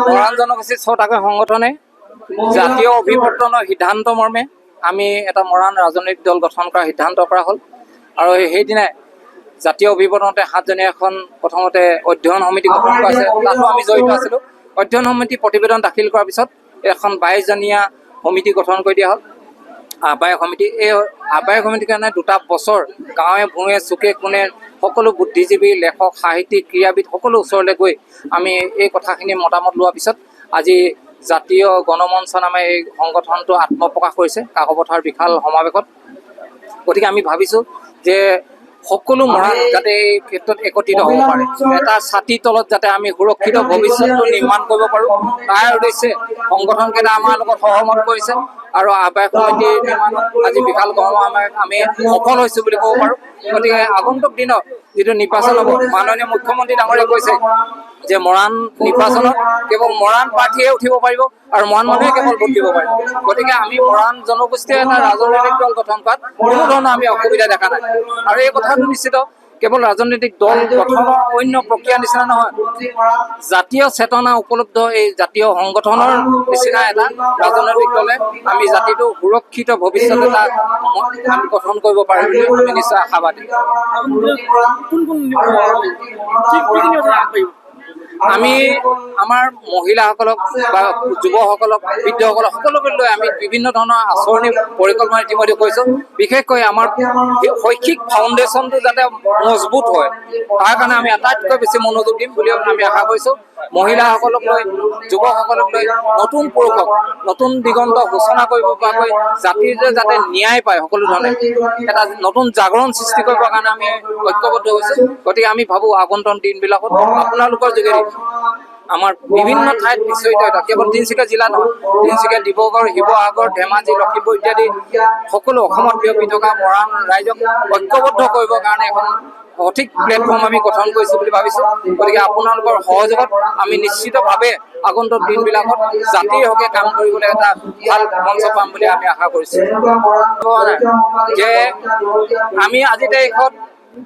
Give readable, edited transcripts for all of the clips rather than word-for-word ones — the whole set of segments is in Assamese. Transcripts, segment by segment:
মৰাণ জনগোষ্ঠী ছটাকৈ সংগঠনে জাতীয় অভিৱৰ্তনৰ সিদ্ধান্ত মৰ্মে আমি এটা মৰাণ ৰাজনৈতিক দল গঠন কৰাৰ সিদ্ধান্ত কৰা হ'ল। আৰু সেইদিনাই জাতীয় অভিৱৰ্তনতে 7জনীয়া এখন প্ৰথমতে অধ্যয়ন সমিতি গঠন কৰা হৈছে, তাতো আমি জড়িত আছিলোঁ। অধ্যয়ন সমিতি প্ৰতিবেদন দাখিল কৰাৰ পিছত এখন 22জনীয়া সমিতি গঠন কৰি দিয়া হ'ল, আহ্বায়ক সমিতি। এই আহ্বায়ক সমিতিৰ কাৰণে 2টা বছৰ গাঁৱে ভূঞে চুকে কোণে সকলো বুদ্ধিজীৱী, লেখক, সাহিত্যিক, ক্ৰীড়াবিদ সকলো ওচৰলৈ গৈ আমি এই কথাখিনি মতামত লোৱাৰ পিছত আজি জাতীয় গণমঞ্চ নামে এই সংগঠনটো আত্মপ্ৰকাশ কৰিছে কাকপথাৰ বিশাল সমাৱেশত। গতিকে আমি ভাবিছোঁ যে সকলো মৰাণ যাতে এই ক্ষেত্ৰত একত্ৰিত হ'ব পাৰে, এটা ছাতিৰ তলত যাতে আমি সুৰক্ষিত ভৱিষ্যতটো নিৰ্মাণ কৰিব পাৰোঁ, তাৰ উদ্দেশ্যে সংগঠনকেইটা আমাৰ লগত সহমত কৰিছে। আৰু আহ্বায়ক সমিতিৰ নিৰ্মাণত আজি বিশাল গণসমাৱেশ আমি সফল হৈছোঁ বুলি ক'ব পাৰোঁ। গতিকে আগন্তুক দিনত যিটো নিৰ্বাচন হ'ব, মাননীয় মুখ্যমন্ত্ৰী ডাঙৰীয়াই কৈছে যে মৰাণ নিৰ্বাচনত কেৱল মৰাণ প্ৰাৰ্থীয়ে উঠিব পাৰিব আৰু মৰাণ মানুহে কেৱল ভোট দিব পাৰিব। গতিকে আমি মৰাণ জনগোষ্ঠীয়ে এটা ৰাজনৈতিক দল গঠন কৰাত কোনো ধৰণৰ আমি অসুবিধা দেখা নাই। আৰু এই কথাটো নিশ্চিত কেৱল ৰাজনৈতিক দল গঠনৰ অন্য প্ৰক্ৰিয়াৰ নিচিনা নহয়, জাতীয় চেতনা উপলব্ধ এই জাতীয় সংগঠনৰ নিচিনা এটা ৰাজনৈতিক দলে আমি জাতিটো সুৰক্ষিত ভৱিষ্যত এটা আমি গঠন কৰিব পাৰিম বুলি আমি নিশ্চয় আশাবাদী। আমি আমাৰ মহিলাসকলক বা যুৱসকলক, বৃদ্ধসকলক সকলোকে লৈ আমি বিভিন্ন ধৰণৰ আঁচনি পৰিকল্পনা ইতিমধ্যে কৰিছোঁ। বিশেষকৈ আমাৰ শৈক্ষিক ফাউণ্ডেশ্যনটো যাতে মজবুত হয়, তাৰ কাৰণে আমি আটাইতকৈ বেছি মনোযোগ দিম বুলি আমি আশা কৰিছোঁ। মহিলাসকলক লৈ, যুৱকসকলক লৈ, নতুন পুৰুষক নতুন দিগন্ত সূচনা কৰিব পৰাকৈ জাতিৰ যাতে ন্যায় পায় সকলো ধৰণে এটা নতুন জাগৰণ সৃষ্টি কৰিবৰ কাৰণে আমি ঐক্যবদ্ধ হৈছোঁ। গতিকে আমি ভাবোঁ আগন্তুক দিনবিলাকত আপোনালোকৰ যোগেদি আমাৰ বিভিন্ন ঠাইত বিচৰিত এটা কেৱল তিনিচুকীয়া জিলা নহয়, তিনিচুকীয়া, ডিব্ৰুগড়, শিৱসাগৰ, ধেমাজি, লখিমপুৰ ইত্যাদি সকলো অসমত বিয়পি থকা মৰাণ ৰাইজক ঐক্যবদ্ধ কৰিবৰ কাৰণে এখন সঠিক প্লেটফৰ্ম আমি গঠন কৰিছোঁ বুলি ভাবিছোঁ। গতিকে আপোনালোকৰ সহযোগত আমি নিশ্চিতভাৱে আগন্তুক দিনবিলাকত জাতিৰ হকে কাম কৰিবলৈ এটা ভাল মঞ্চ পাম বুলি আমি আশা কৰিছোঁ। যে আমি আজি তাৰিখত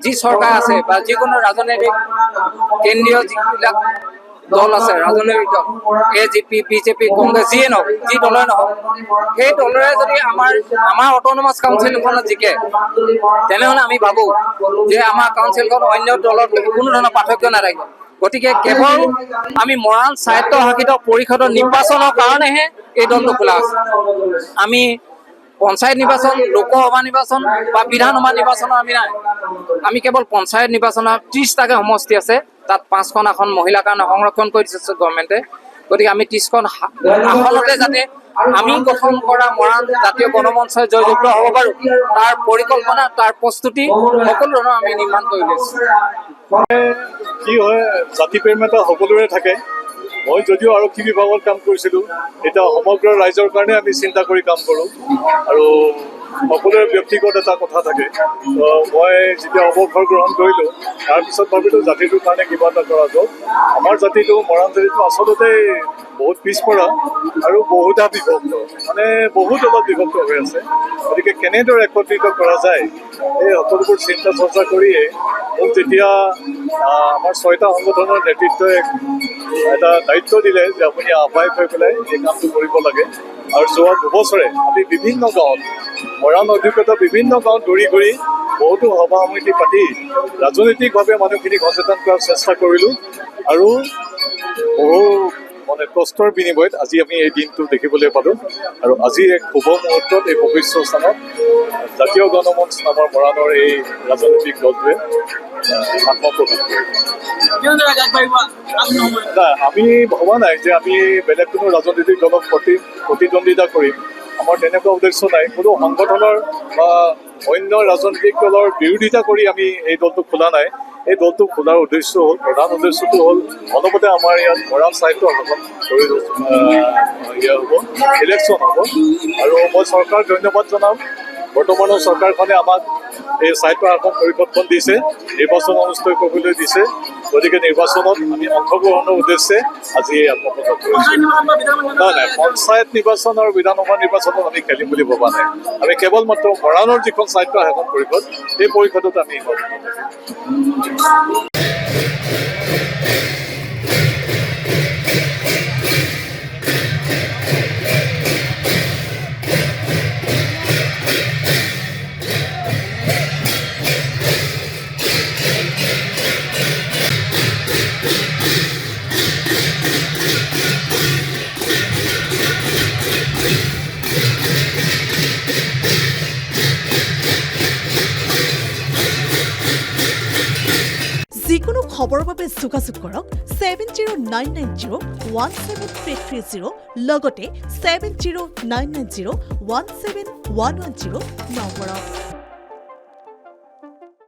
যি চৰকাৰ আছে বা যিকোনো ৰাজনৈতিক কেন্দ্ৰীয় যিবিলাক দল আছে, ৰাজনৈতিক দল AJP, BJP, কংগ্ৰেছ যিয়ে নহওক, যি দলেই নহওক, সেই দলেৰে যদি আমাৰ অট'নমাছ কাউন্সিলখনত জিকে, তেনেহ'লে আমি ভাবোঁ যে আমাৰ কাউন্সিলখন অন্য দলৰ কোনো ধৰণৰ পাৰ্থক্য নাথাকিব। গতিকে কেৱল আমি মৰাণ স্বায়ত্তশাসিত পৰিষদৰ নিৰ্বাচনৰ কাৰণেহে এই দলটো খোলা আছে। আমি পঞ্চায়ত নিৰ্বাচন, লোকসভা নিৰ্বাচন বা বিধানসভা নিৰ্বাচনৰ আমি নাই। আমি কেৱল পঞ্চায়ত নিৰ্বাচনৰ 30টাকৈ সমষ্টি আছে, তাত 5খন আসন মহিলাৰ কাৰণে সংৰক্ষণ কৰি দিছে গভৰ্ণমেণ্টে। গতিকে আমি 30খন আসনতে যাতে আমি গঠন কৰা মৰাণ জাতীয় গণমঞ্চই জয়যুক্ত হ'ব পাৰোঁ, তাৰ পৰিকল্পনা, তাৰ প্ৰস্তুতি সকলো ধৰণৰ আমি নিৰ্মাণ কৰি লৈছোঁ। কি হয়, জাতিপ্ৰেম এটা সকলোৰে থাকে। মই যদিও আৰক্ষী বিভাগত কাম কৰিছিলোঁ, এতিয়া সমগ্ৰ ৰাইজৰ কাৰণে আমি চিন্তা কৰি কাম কৰোঁ আৰু সকলোৰে ব্যক্তিগত এটা কথা থাকে। মই যেতিয়া অৱসৰ গ্ৰহণ কৰিলোঁ, তাৰপিছত ভাবিলোঁ জাতিটোৰ কাৰণে কিবা এটা কৰা যাওক। আমাৰ জাতিটো, মৰাণ জাতিটো আচলতে বহুত পিছপৰা আৰু বহুধা বিভক্ত, মানে বহুত অলপ বিভক্ত হৈ আছে। গতিকে কেনেদৰে একত্ৰিত কৰা যায়, এই সকলোবোৰ চিন্তা চৰ্চা কৰিয়ে মোক যেতিয়া আমাৰ 6টা সংগঠনৰ নেতৃত্বই এটা দায়িত্ব দিলে যে আপুনি আহ্বায়ক হৈ পেলাই এই কামটো কৰিব লাগে। আৰু যোৱা 2 বছৰে আমি বিভিন্ন গাঁৱত, মৰাণ অধিকৃত বিভিন্ন গাঁৱত ঘূৰি ঘূৰি বহুতো সভা সমিতি পাতি ৰাজনৈতিকভাৱে মানুহখিনিক সচেতন কৰাৰ চেষ্টা কৰিলোঁ। আৰু বহু মানে কষ্টৰ বিনিময়ত আজি আমি এই দিনটো দেখিবলৈ পালোঁ। আৰু আজি এক শুভ মুহূৰ্তত এই পবিত্ৰ স্থানত জাতীয় গণমঞ্চ নামৰ মৰাণৰ এই ৰাজনৈতিক দলটোৱে আত্মপ্ৰকাশ কৰিলে। আমি ভবা নাই যে আমি বেলেগ কোনো ৰাজনৈতিক দলক প্ৰতিদ্বন্দ্বিতা কৰিম, আমাৰ তেনেকুৱা উদ্দেশ্য নাই। কোনো সংগঠনৰ বা অন্য ৰাজনৈতিক দলৰ বিৰোধিতা কৰি আমি এই দলটো খোলা নাই। এই দলটো খোলাৰ উদ্দেশ্য হ'ল, প্ৰধান উদ্দেশ্যটো হ'ল অলপতে আমাৰ ইয়াত মৰাণ সাহিত্য সভাখন হ'ব, ইলেকশ্যন হ'ব। আৰু মই চৰকাৰক ধন্যবাদ জনাম। বৰ্তমানৰ চৰকাৰখনে আমাক এই সাহিত্য আসন পৰিষদখন দিছে, নিৰ্বাচন অনুষ্ঠিত কৰিবলৈ দিছে। গতিকে নিৰ্বাচনত আমি অংশগ্ৰহণৰ উদ্দেশ্যে আজি এই আত্মপ্ৰকাশ কৰিছোঁ। নাই, পঞ্চায়ত নিৰ্বাচন আৰু বিধানসভা নিৰ্বাচনত আমি খেলিম বুলি ভবা নাই। আমি কেৱল মাত্ৰ মৰাণৰ যিখন সাহিত্য আসন পৰিষদ, সেই পৰিষদত আমি খবৰৰ বাবে যোগাযোগ কৰক 7099017330 লগতে 7099017110 নম্বৰত।